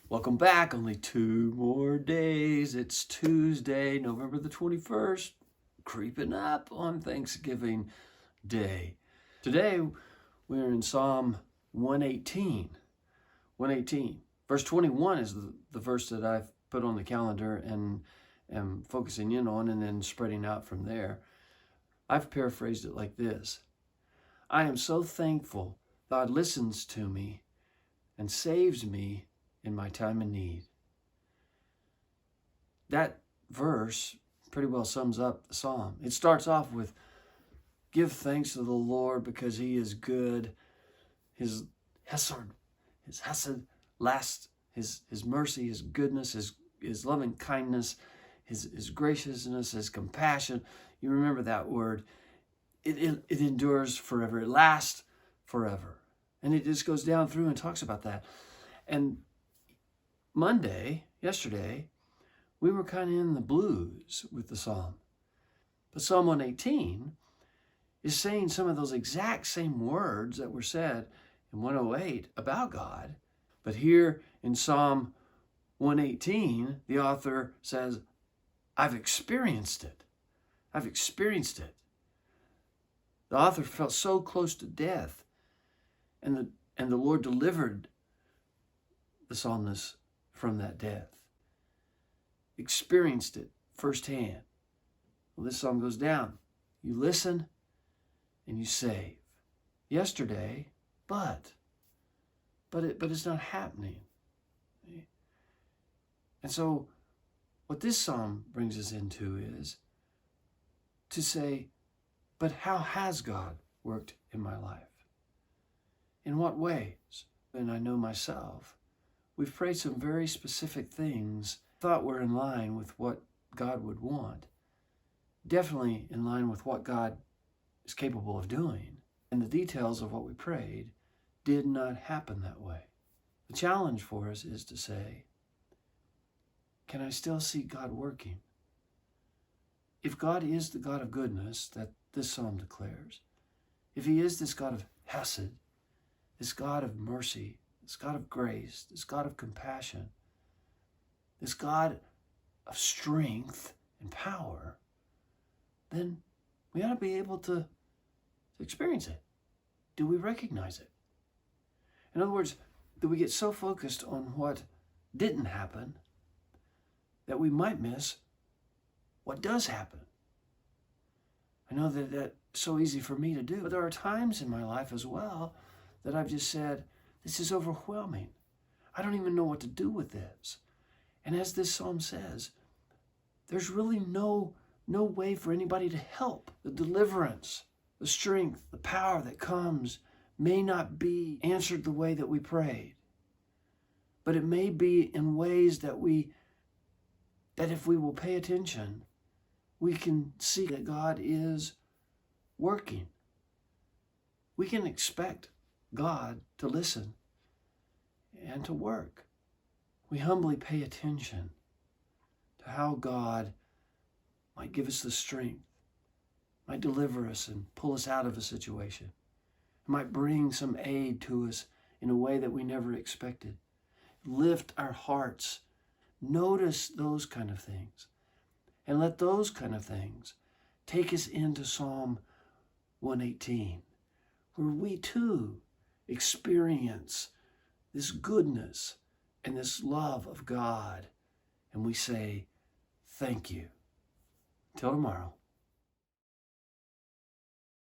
Welcome back. Only 2 more days. It's Tuesday, November the 21st, creeping up on Thanksgiving Day. Today, we're in Psalm 118. 118. Verse 21 is the verse that I've put on the calendar and am focusing in on and then spreading out from there. I've paraphrased it like this. I am so thankful God listens to me and saves me in my time of need. That verse pretty well sums up the psalm. It starts off with, give thanks to the Lord because he is good. His hesed lasts, his mercy, his goodness, his loving kindness, his graciousness, his compassion. You remember that word. It endures forever. It lasts forever. And it just goes down through and talks about that. And yesterday, we were kind of in the blues with the psalm. But Psalm 118 is saying some of those exact same words that were said in 108 about God. But here in Psalm 118, the author says, I've experienced it. I've experienced it. The author felt so close to death, and the Lord delivered the psalmist from that death. Experienced it firsthand. Well, this psalm goes down. You listen and you save. Yesterday, but it's not happening. And so what this psalm brings us into is to say, but how has God worked in my life? In what ways? And I know myself, we've prayed some very specific things, thought were in line with what God would want. Definitely in line with what God is capable of doing. And the details of what we prayed did not happen that way. The challenge for us is to say, can I still see God working? If God is the God of goodness that this psalm declares, if he is this God of hesed, this God of mercy, this God of grace, this God of compassion, this God of strength and power, then we ought to be able to experience it. Do we recognize it? In other words, do we get so focused on what didn't happen that we might miss what does happen? I know that that's so easy for me to do, but there are times in my life as well that I've just said, this is overwhelming. I don't even know what to do with this. And as this psalm says, there's really no way for anybody to help. The deliverance, the strength, the power that comes may not be answered the way that we prayed. But it may be in ways that if we will pay attention, we can see that God is working. We can expect God to listen and to work. We humbly pay attention to how God might give us the strength, might deliver us and pull us out of a situation, might bring some aid to us in a way that we never expected. Lift our hearts. Notice those kind of things. And let those kind of things take us into Psalm 118, where we too experience this goodness and this love of God. And we say, thank you. Till tomorrow.